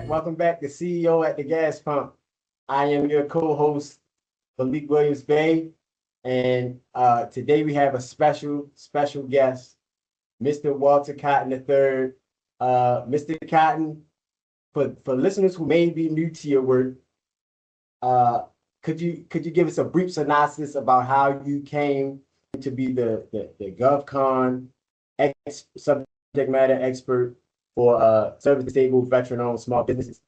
back. Welcome back to CEO at the Gas Pump. I am your co-host, Malik Williams-Bey, and today we have a special guest, Mr. Walter Cotton III. Mr. Cotton, for listeners who may be new to your work, could you give us a brief synopsis about how you came to be the GovCon subject matter expert for service-disabled, veteran-owned small businesses?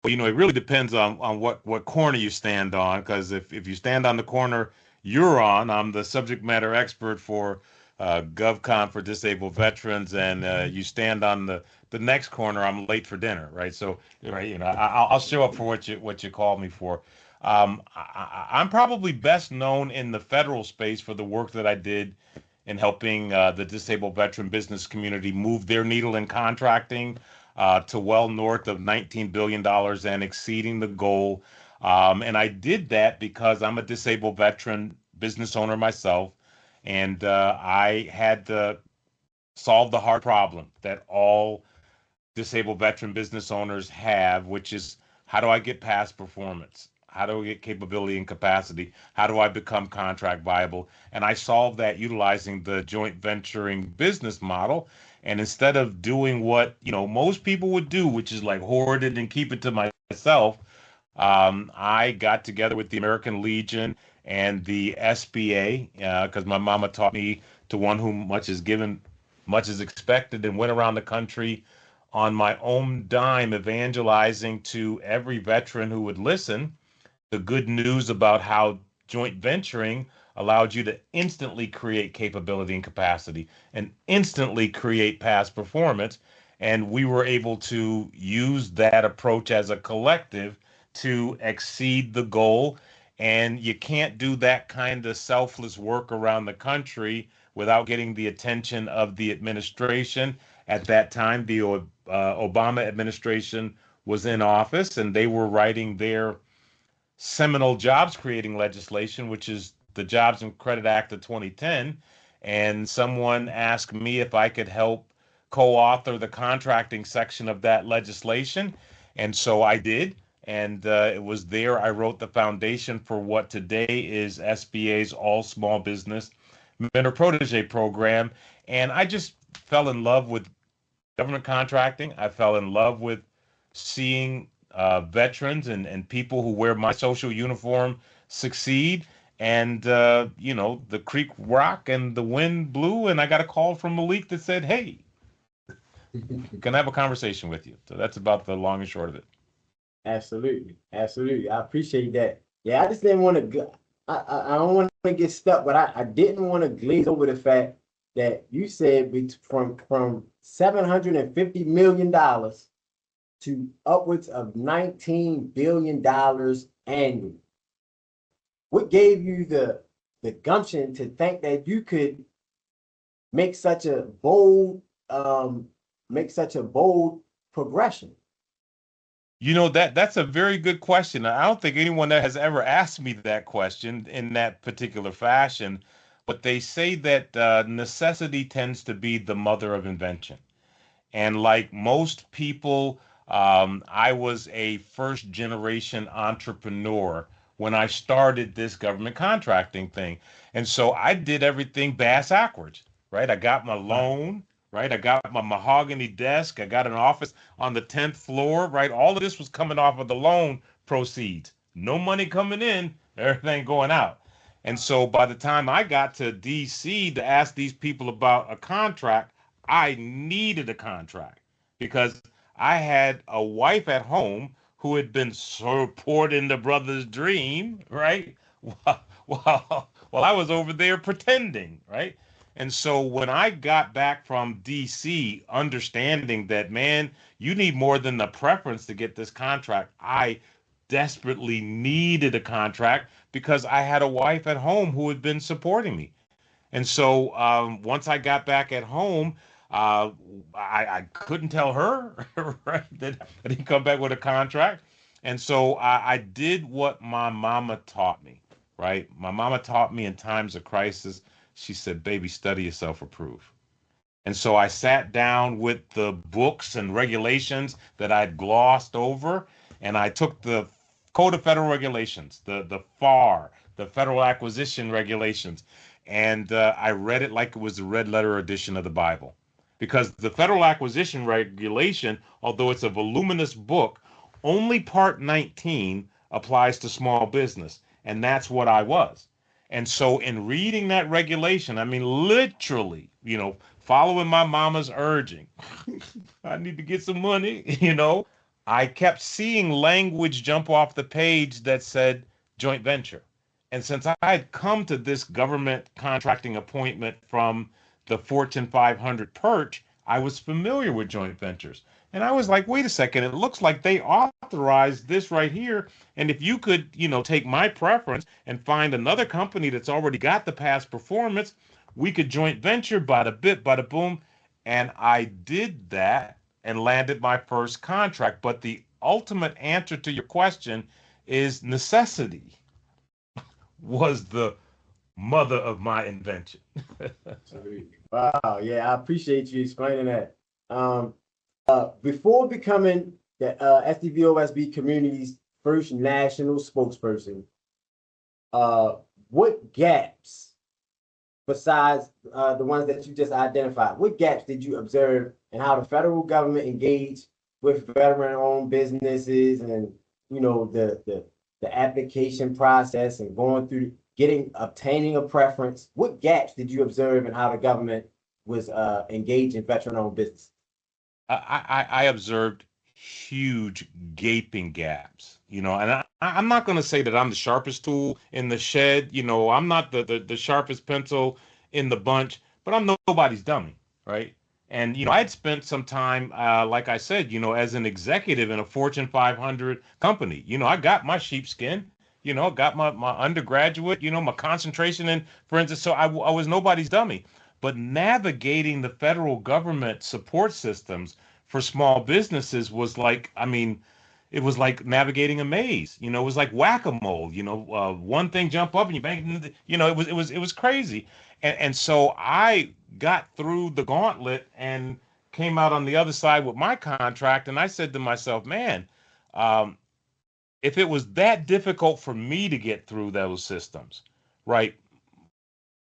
Well, it really depends on what corner you stand on, because if you stand on the corner you're on, I'm the subject matter expert for GovCon for disabled veterans, and you stand on the next corner, I'm late for dinner, right? So, right, I'll show up for what you call me for. I'm probably best known in the federal space for the work that I did in helping the disabled veteran business community move their needle in contracting to well north of $19 billion and exceeding the goal. And I did that because I'm a disabled veteran business owner myself, and I had to solve the hard problem that all disabled veteran business owners have, which is, how do I get past performance? How do I get capability and capacity? How do I become contract viable? And I solved that utilizing the joint venturing business model. And instead of doing what most people would do, which is like hoard it and keep it to myself, I got together with the American Legion and the SBA, because my mama taught me, to one whom much is given, much is expected, and went around the country on my own dime evangelizing to every veteran who would listen the good news about how joint venturing allowed you to instantly create capability and capacity and instantly create past performance. And we were able to use that approach as a collective to exceed the goal. And you can't do that kind of selfless work around the country without getting the attention of the administration. At that time, the Obama administration was in office, and they were writing their seminal jobs creating legislation, which is the Jobs and Credit Act of 2010. And someone asked me if I could help co-author the contracting section of that legislation. And so I did. And it was there I wrote the foundation for what today is SBA's All Small Business Mentor Protege program. And I just fell in love with government contracting. I fell in love with seeing veterans and people who wear my social uniform succeed. And, the creek rock and the wind blew, and I got a call from Malik that said, "Hey, can I have a conversation with you?" So that's about the long and short of it. Absolutely. I appreciate that. Yeah, I just didn't want to, I don't want to get stuck, but I didn't want to glaze over the fact that you said from $750 million to upwards of $19 billion annually. What gave you the gumption to think that you could make such a bold progression? That's a very good question. I don't think anyone that has ever asked me that question in that particular fashion, but they say that necessity tends to be the mother of invention. And like most people, I was a first generation entrepreneur when I started this government contracting thing. And so I did everything bass backwards, right? I got my loan, right? I got my mahogany desk. I got an office on the 10th floor, right? All of this was coming off of the loan proceeds. No money coming in, everything going out. And so by the time I got to DC to ask these people about a contract, I needed a contract because I had a wife at home who had been supporting the brother's dream, right? While I was over there pretending, right? And so when I got back from DC, understanding that, man, you need more than the preference to get this contract, I desperately needed a contract because I had a wife at home who had been supporting me. And so once I got back at home, I couldn't tell her right that I didn't come back with a contract. And so I did what my mama taught me, right? My mama taught me in times of crisis. She said, "Baby, study yourself, approve." And so I sat down with the books and regulations that I'd glossed over, and I took the Code of Federal Regulations, the FAR, the Federal Acquisition Regulations, and I read it like it was the red letter edition of the Bible. Because the Federal Acquisition Regulation, although it's a voluminous book, only Part 19 applies to small business, and that's what I was. And so in reading that regulation, I mean, literally, following my mama's urging, I need to get some money, I kept seeing language jump off the page that said joint venture. And since I had come to this government contracting appointment from the Fortune 500 perch, I was familiar with joint ventures. And I was like, wait a second, it looks like they authorized this right here. And if you could, take my preference and find another company that's already got the past performance, we could joint venture, bada bit, bada boom. And I did that and landed my first contract. But the ultimate answer to your question is necessity was the mother of my invention. Wow, yeah, I appreciate you explaining that. Before becoming the SDVOSB community's first national spokesperson, what gaps, besides the ones that you just identified, what gaps did you observe in how the federal government engaged with veteran-owned businesses and, the application process and going through obtaining a preference? What gaps did you observe in how the government was engaged in veteran-owned business? I observed huge gaping gaps, and I'm not going to say that I'm the sharpest tool in the shed. I'm not the sharpest pencil in the bunch, but I'm nobody's dummy, right? And, I'd spent some time, like I said, as an executive in a Fortune 500 company. I got my sheepskin, got my undergraduate, my concentration in forensics. So I was nobody's dummy. But navigating the federal government support systems for small businesses was like, it was like navigating a maze. It was like whack-a-mole. One thing jump up and you bang. It was crazy. And so I got through the gauntlet and came out on the other side with my contract. And I said to myself, man, if it was that difficult for me to get through those systems, right?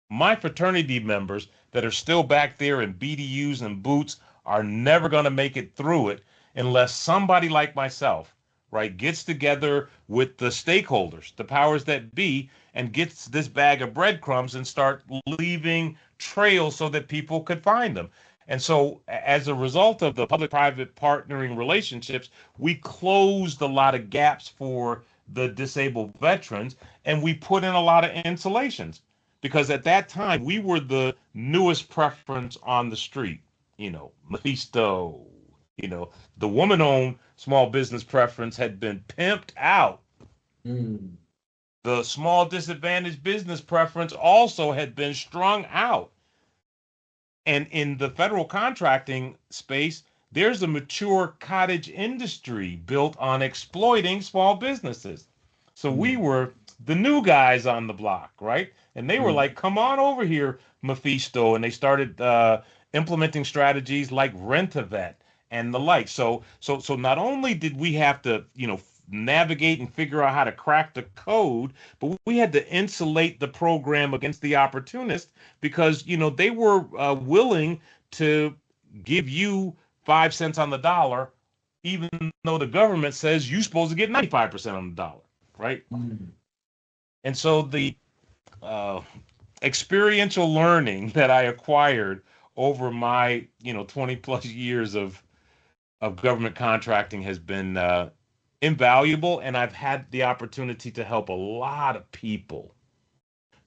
My fraternity members that are still back there in BDUs and boots are never going to make it through it unless somebody like myself, right, gets together with the stakeholders, the powers that be, and gets this bag of breadcrumbs and start leaving trails so that people could find them. And so as a result of the public-private partnering relationships, we closed a lot of gaps for the disabled veterans, and we put in a lot of insulations. Because at that time, we were the newest preference on the street. Mephisto, the woman-owned small business preference had been pimped out. The small disadvantaged business preference also had been strung out. And in the federal contracting space, there's a mature cottage industry built on exploiting small businesses. So we were the new guys on the block, right? And they were like, come on over here, Mephisto. And they started implementing strategies like Rent-A-Vet and the like. So not only did we have to, navigate and figure out how to crack the code, but we had to insulate the program against the opportunists because, they were willing to give you 5 cents on the dollar, even though the government says you're supposed to get 95% on the dollar, right? And so the experiential learning that I acquired over my 20 plus years of government contracting has been invaluable, and I've had the opportunity to help a lot of people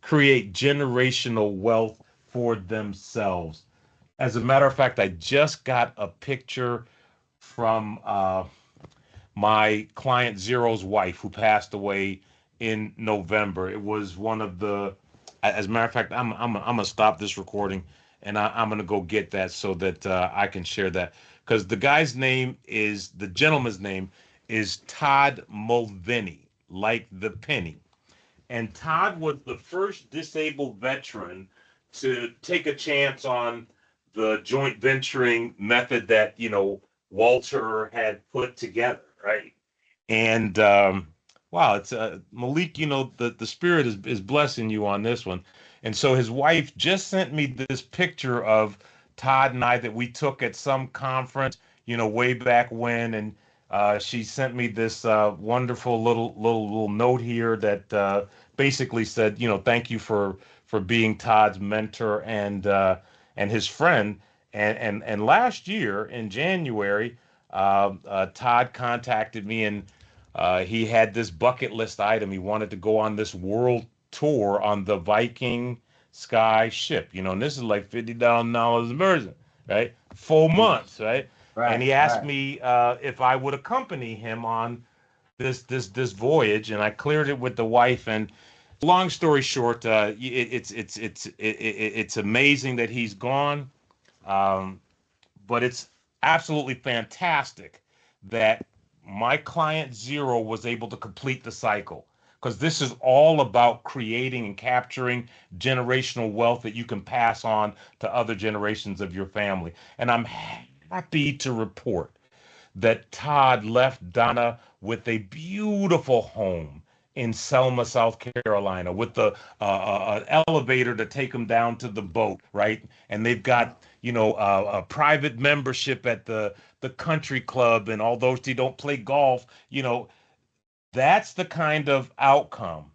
create generational wealth for themselves. As a matter of fact, I just got a picture from my client Zero's wife, who passed away in November. It was one of the, as a matter of fact, I'm gonna stop this recording and I'm gonna go get that so that I can share that, because the gentleman's name is Todd Mulvaney, like the penny. And Todd was the first disabled veteran to take a chance on the joint venturing method that, Walter had put together, right? And wow, it's Malik, the spirit is blessing you on this one. And so his wife just sent me this picture of Todd and I that we took at some conference, way back when. And she sent me this wonderful little note here that basically said, thank you for being Todd's mentor and his friend. And last year in January, Todd contacted me, and he had this bucket list item. He wanted to go on this world tour on the Viking Sky ship, and this is like $50,000 a person, right? 4 months, right? Right. And he asked right. me if I would accompany him on this voyage, and I cleared it with the wife. And long story short, it's amazing that he's gone, but it's absolutely fantastic that my client Zero was able to complete the cycle, because this is all about creating and capturing generational wealth that you can pass on to other generations of your family. And I'm happy to report that Todd left Donna with a beautiful home in Selma, South Carolina, with the an elevator to take them down to the boat, right? And they've got a private membership at the country club. And although she don't play golf, that's the kind of outcome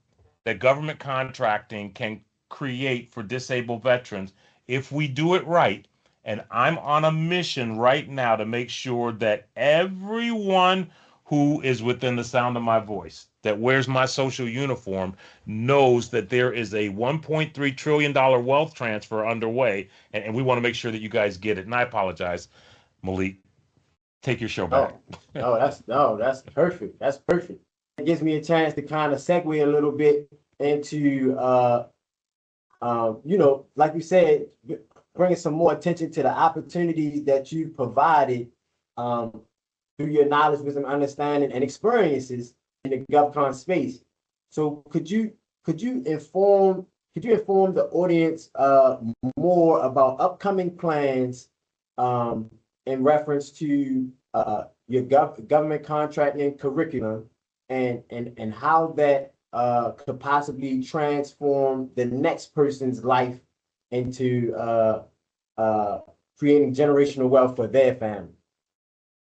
that government contracting can create for disabled veterans if we do it right. And I'm on a mission right now to make sure that everyone who is within the sound of my voice, that wears my social uniform, knows that there is a $1.3 trillion wealth transfer underway. And we want to make sure that you guys get it. And I apologize, Malik. Take your show back. That's perfect. That's perfect. It gives me a chance to kind of segue a little bit into, like you said, bringing some more attention to the opportunities that you provided through your knowledge, wisdom, understanding, and experiences in the GovCon space. So could you inform the audience more about upcoming plans in reference to your government contracting curriculum and how that could possibly transform the next person's life into creating generational wealth for their family?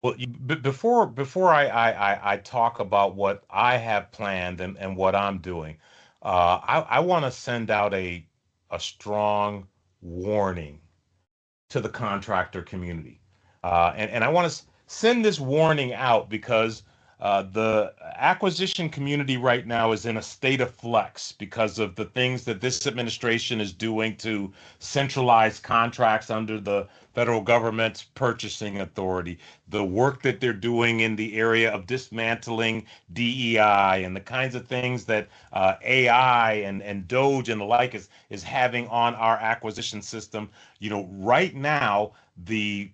Well, before I talk about what I have planned and what I'm doing, I want to send out a strong warning to the contractor community. And I want to send this warning out because the acquisition community right now is in a state of flux because of the things that this administration is doing to centralize contracts under the federal government's purchasing authority, the work that they're doing in the area of dismantling DEI, and the kinds of things that AI and Doge and the like is having on our acquisition system. Right now, the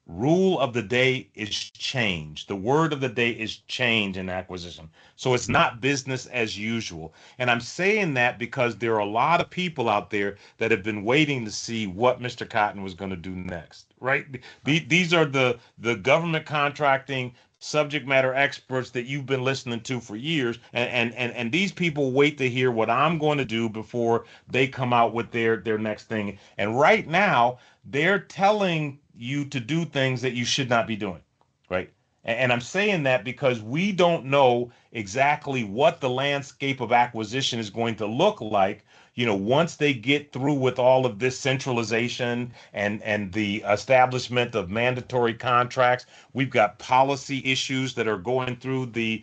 rule of the day is change. The word of the day is change in acquisition. So it's not business as usual. And I'm saying that because there are a lot of people out there that have been waiting to see what Mr. Cotton was going to do next, right? These are the government contracting subject matter experts that you've been listening to for years. And these people wait to hear what I'm going to do before they come out with their next thing. And right now, they're telling you to do things that you should not be doing, right? And I'm saying that because we don't know exactly what the landscape of acquisition is going to look like, once they get through with all of this centralization and the establishment of mandatory contracts. We've got policy issues that are going through the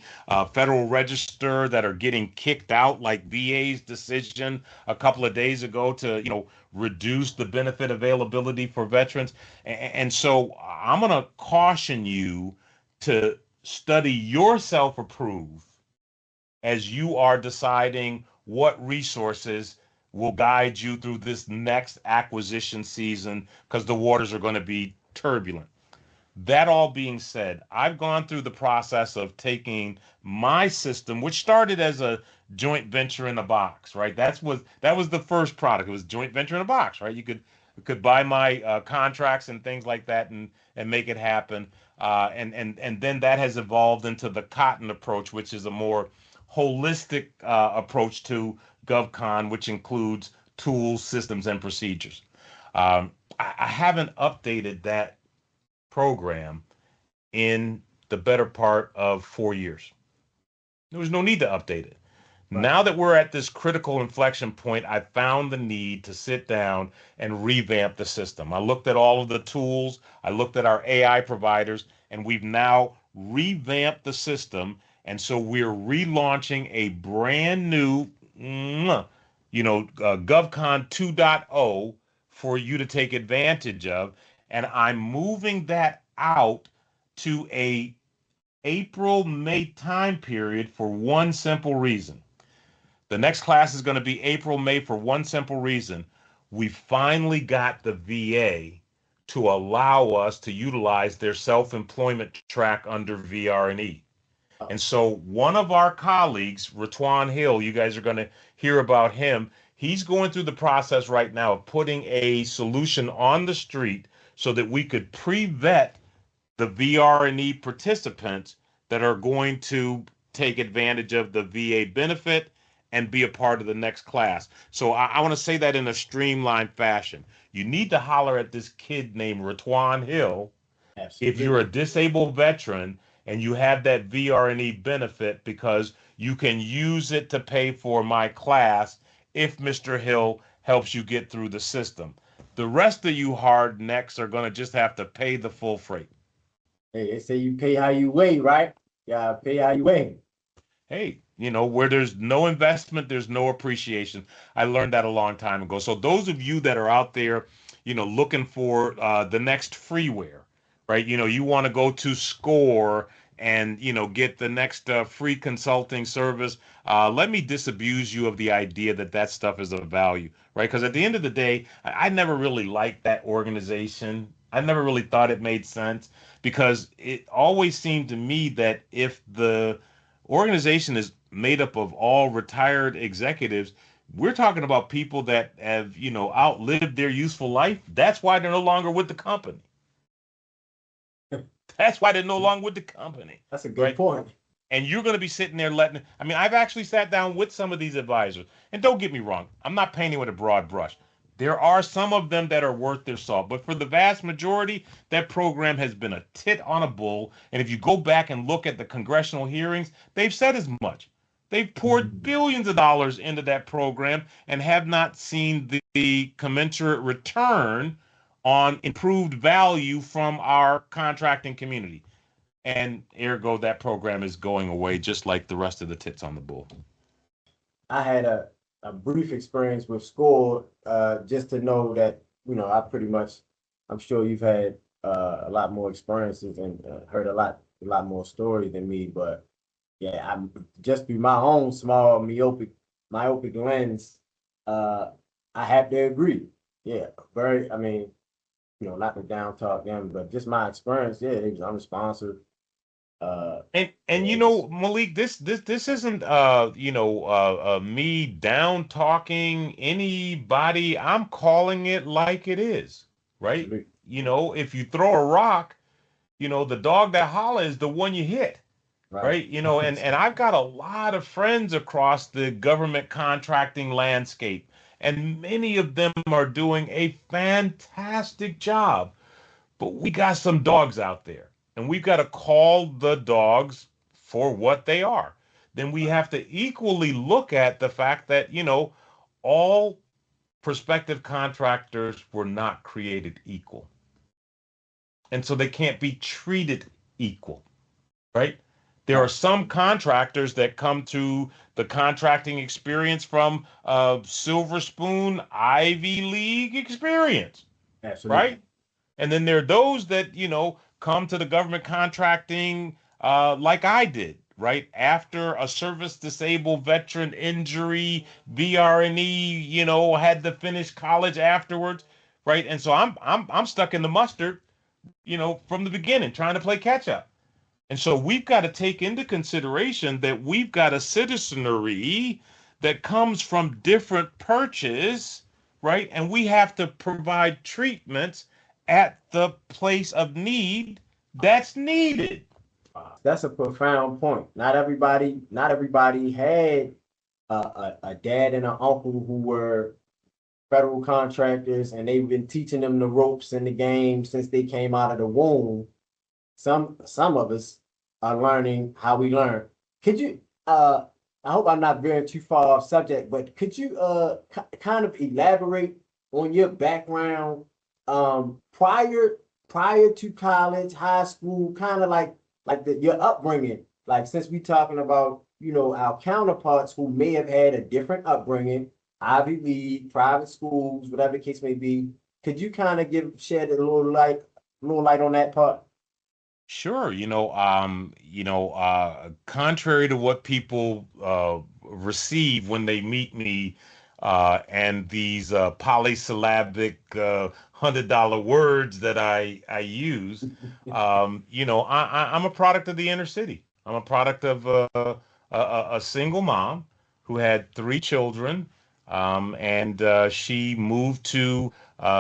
Federal Register that are getting kicked out, like VA's decision a couple of days ago to, reduce the benefit availability for veterans. And so I'm going to caution you to study yourself-approve as you are deciding what resources will guide you through this next acquisition season, because the waters are going to be turbulent. That all being said, I've gone through the process of taking my system, which started as a joint venture in a box, right? That was the first product. It was joint venture in a box, right? You could could buy my contracts and things like that and make it happen. And then that has evolved into the cotton approach, which is a more holistic approach to GovCon, which includes tools, systems, and procedures. I haven't updated that program in the better part of 4 years. There was no need to update it. Right. Now that we're at this critical inflection point, I found the need to sit down and revamp the system. I looked at all of the tools, I looked at our AI providers, and we've now revamped the system. And so we're relaunching a brand new, GovCon 2.0 for you to take advantage of. And I'm moving that out to a April, May time period for one simple reason. The next class is going to be April, May for one simple reason. We finally got the VA to allow us to utilize their self-employment track under VR&E. And so one of our colleagues, Ratwan Hill, you guys are going to hear about him. He's going through the process right now of putting a solution on the street so that we could pre-vet the VR&E participants that are going to take advantage of the VA benefit and be a part of the next class. So I want to say that in a streamlined fashion. You need to holler at this kid named Ratwan Hill. Absolutely. If you're a disabled veteran and you have that VR&E benefit, because you can use it to pay for my class if Mr. Hill helps you get through the system. The rest of you hard necks are going to just have to pay the full freight. Hey, they say you pay how you weigh, right? Yeah, pay how you weigh. Hey, where there's no investment, there's no appreciation. I learned that a long time ago. So those of you that are out there, looking for the next freeware, right? You want to go to SCORE and, get the next free consulting service. Let me disabuse you of the idea that stuff is of value, right? Because at the end of the day, I never really liked that organization. I never really thought it made sense, because it always seemed to me that if the organization is made up of all retired executives, we're talking about people that have, outlived their useful life. That's why they're no longer with the company. That's why they're no longer with the company. That's a good point. And you're going to be sitting there I've actually sat down with some of these advisors, and don't get me wrong, I'm not painting with a broad brush. There are some of them that are worth their salt, but for the vast majority, that program has been a tit on a bull. And if you go back and look at the congressional hearings, they've said as much. They've poured billions of dollars into that program and have not seen the commensurate return on improved value from our contracting community. And ergo, that program is going away just like the rest of the tits on the bull. I had a brief experience with SCORE, just to know that, I'm sure you've had a lot more experiences and heard a lot more stories than me, but yeah, I'm just through my own small myopic lens, I have to agree. Yeah, not to down talk them, but just my experience, yeah, they was unresponsive. Malik, this isn't me down talking anybody. I'm calling it like it is, right? Absolutely. If you throw a rock, the dog that holler is the one you hit, right? And I've got a lot of friends across the government contracting landscape, and many of them are doing a fantastic job, but we got some dogs out there. And we've got to call the dogs for what they are. Then we have to equally look at the fact that, all prospective contractors were not created equal. And so they can't be treated equal, right? There are some contractors that come to the contracting experience from Silver Spoon Ivy League experience, absolutely, right? And then there are those that, come to the government contracting like I did, right? After a service disabled veteran injury, VR&E, had to finish college afterwards, right? And so I'm stuck in the mustard, from the beginning, trying to play catch up. And so we've got to take into consideration that we've got a citizenry that comes from different perches, right? And we have to provide treatments at the place of need that's needed. That's a profound point. Not everybody had a dad and an uncle who were federal contractors, and they've been teaching them the ropes in the game since they came out of the womb. Some of us are learning how we learn. Could you I hope I'm not veering too far off subject, but could you kind of elaborate on your background prior to college, high school, kind of like your upbringing? Like, since we talking about, our counterparts who may have had a different upbringing, Ivy League, private schools, whatever the case may be, could you kind of shed a little light on that part? Sure, contrary to what people receive when they meet me, and these polysyllabic $100 words that I use, I'm a product of the inner city. I'm a product of a single mom who had three children, and she moved to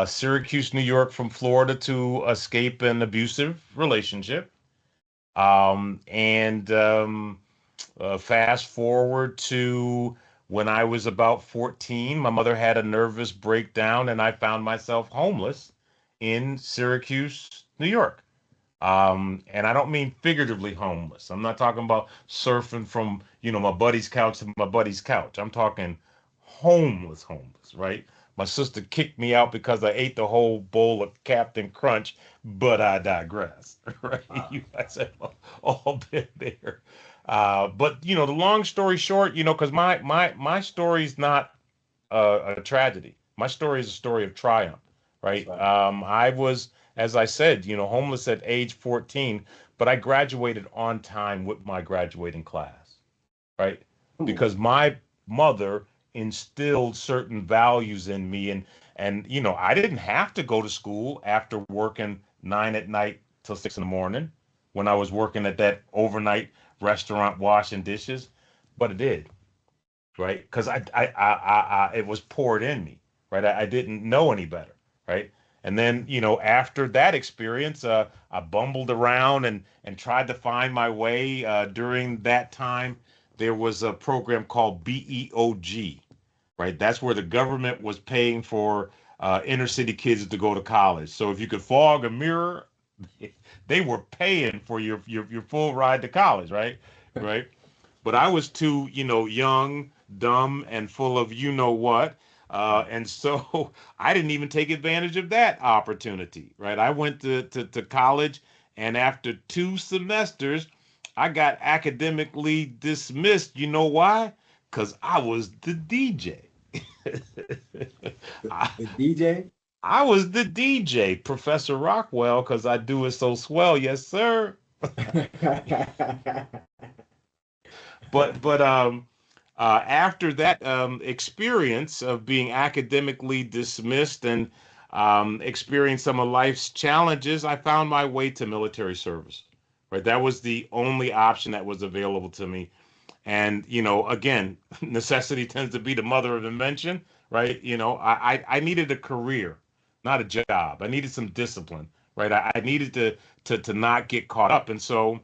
Syracuse, New York, from Florida to escape an abusive relationship. And Fast forward to when I was about 14, my mother had a nervous breakdown, and I found myself homeless in Syracuse, New York. And I don't mean figuratively homeless. I'm not talking about surfing from, my buddy's couch to my buddy's couch. I'm talking homeless, right? My sister kicked me out because I ate the whole bowl of Captain Crunch, but I digress, right? You guys have all been there. But the long story short, because my story is not a tragedy. My story is a story of triumph, right? Right. I was, as I said, homeless at age 14, but I graduated on time with my graduating class, right? Hmm. Because my mother instilled certain values in me, and I didn't have to go to school after working 9 at night till 6 in the morning when I was working at that overnight restaurant washing dishes, but it did, right? Because it was poured in me, right? I didn't know any better, right? And then, after that experience, I bumbled around and tried to find my way. During that time, there was a program called BEOG, right? That's where the government was paying for inner city kids to go to college. So if you could fog a mirror, they were paying for your full ride to college, right? Right. But I was too, young, dumb, and full of what. And so I didn't even take advantage of that opportunity, right? I went to college, and after 2 semesters, I got academically dismissed. You know why? Because I was the DJ. I, The DJ? I was the DJ, Professor Rockwell, because I do it so swell. Yes, sir. But after that experience of being academically dismissed and experienced some of life's challenges, I found my way to military service. Right, that was the only option that was available to me. And again, necessity tends to be the mother of invention. Right, I needed a career, not a job. I needed some discipline. Right, I needed to not get caught up, and so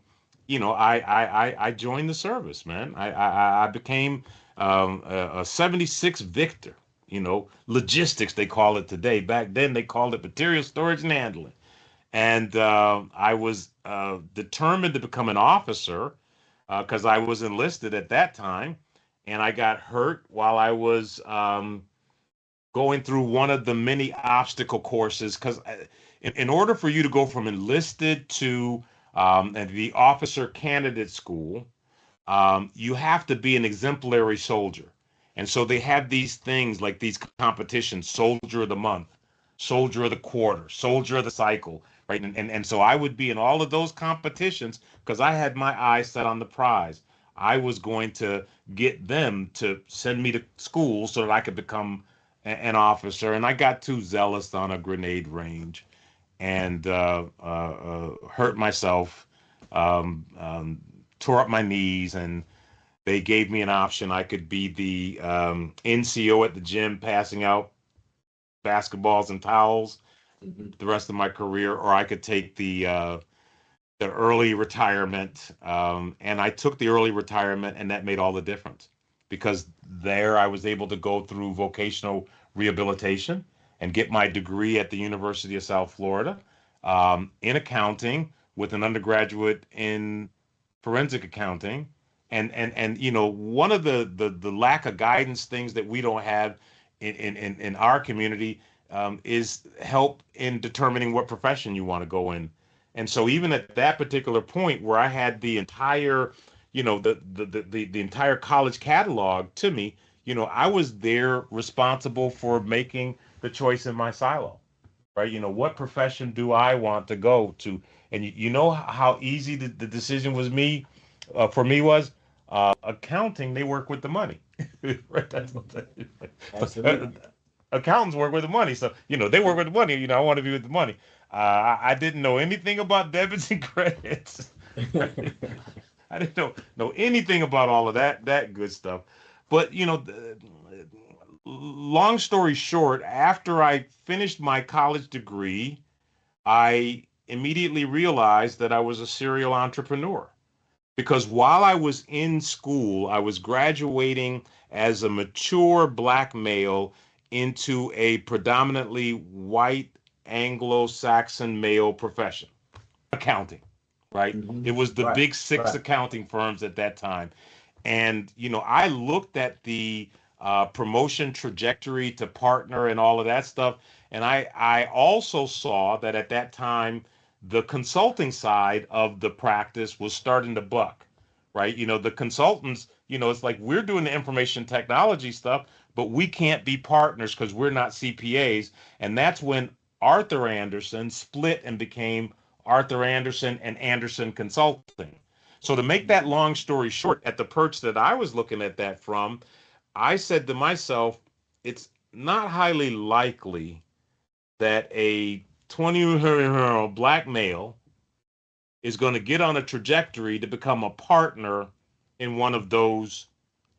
I joined the service, man. I became a 76 Victor, logistics, they call it today. Back then, they called it material storage and handling. And I was determined to become an officer because I was enlisted at that time. And I got hurt while I was going through one of the many obstacle courses. Because in order for you to go from enlisted to and the officer candidate school, you have to be an exemplary soldier. And so they have these things like these competitions: soldier of the month, soldier of the quarter, soldier of the cycle, right? And so I would be in all of those competitions because I had my eyes set on the prize. I was going to get them to send me to school so that I could become an officer. And I got too zealous on a grenade range and hurt myself, tore up my knees, and they gave me an option. I could be the NCO at the gym passing out basketballs and towels Mhm. the rest of my career, or I could take the early retirement. And I took the early retirement, and that made all the difference because there I was able to go through vocational rehabilitation and get my degree at the University of South Florida in accounting with an undergraduate in forensic accounting. And you know, one of the lack of guidance things that we don't have in our community is help in determining what profession you want to go in. And so even at that particular point where I had the entire, you know, the entire college catalog to me, you know, I was there responsible for making the choice in my silo, right? You know, what profession do I want to go to? And you know how easy the decision was for me was accounting. They work with the money, right? That's what Absolutely. accountants work with the money. So, you know, they work with the money. You know, I want to be with the money. I didn't know anything about debits and credits. Right? I didn't know anything about all of that good stuff. But, you know, long story short, after I finished my college degree, I immediately realized that I was a serial entrepreneur. Because while I was in school, I was graduating as a mature black male into a predominantly white Anglo-Saxon male profession, accounting, right? Mhm. It was the Right, big six right. accounting firms at that time. And, you know, I looked at the promotion trajectory to partner and all of that stuff. And I also saw that at that time, the consulting side of the practice was starting to buck, right? You know, the consultants, you know, it's like we're doing the information technology stuff, but we can't be partners because we're not CPAs. And that's when Arthur Anderson split and became Arthur Anderson and Anderson Consulting. So to make that long story short, at the perch that I was looking at that from, I said to myself, it's not highly likely that a 20-year-old black male is going to get on a trajectory to become a partner in one of those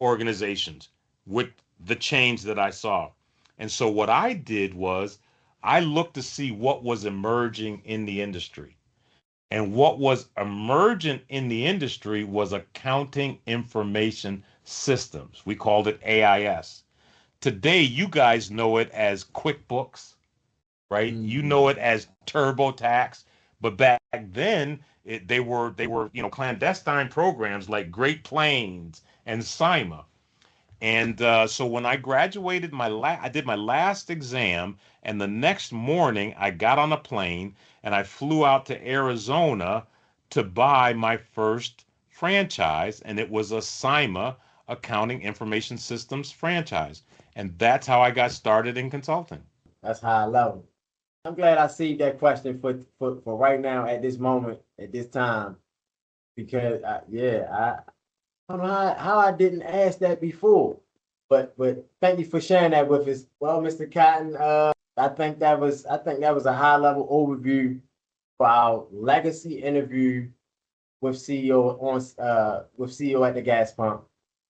organizations with the change that I saw. And so what I did was I looked to see what was emerging in the industry. And what was emergent in the industry was accounting information systems. We called it AIS. Today, you guys know it as QuickBooks, right? You Mhm. know it as TurboTax, but back then they were you know clandestine programs like Great Plains and Sima. And so when I graduated I did my last exam, and the next morning I got on a plane and I flew out to Arizona to buy my first franchise, and it was a Sima Accounting Information Systems franchise, and that's how I got started in consulting. That's high level. I'm glad I see that question for right now at this moment, at this time, because I don't know how I didn't ask that before. But thank you for sharing that with us. Well, Mr. Cotton, I think that was a high level overview for our legacy interview with CEO with CEO at the gas pump.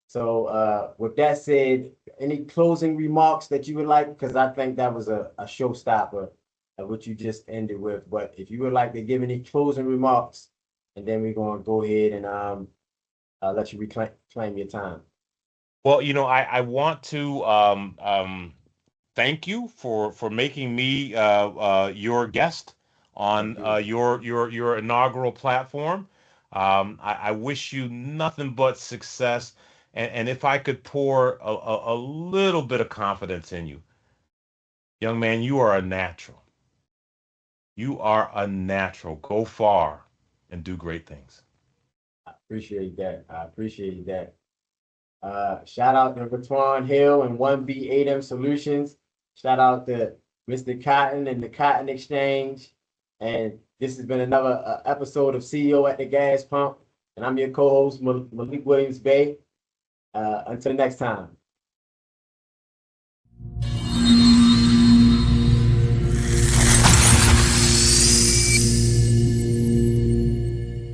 So with that said, any closing remarks that you would like? Because I think that was a showstopper of what you just ended with. But if you would like to give any closing remarks, and then we're gonna go ahead and let you reclaim your time. Well, you know, I want to thank you for making me your guest Thank on you. your inaugural platform. I wish you nothing but success, and if I could pour a little bit of confidence in you, young man, you are a natural. You are a natural. Go far and do great things. I appreciate that. I appreciate that. Shout out to Ratwan Hill and 1B8M Solutions. Shout out to Mr. Cotton and the Cotton Exchange. And this has been another episode of CEO at the Gas Pump. And I'm your co-host, Malik Williams-Bey. Until next time.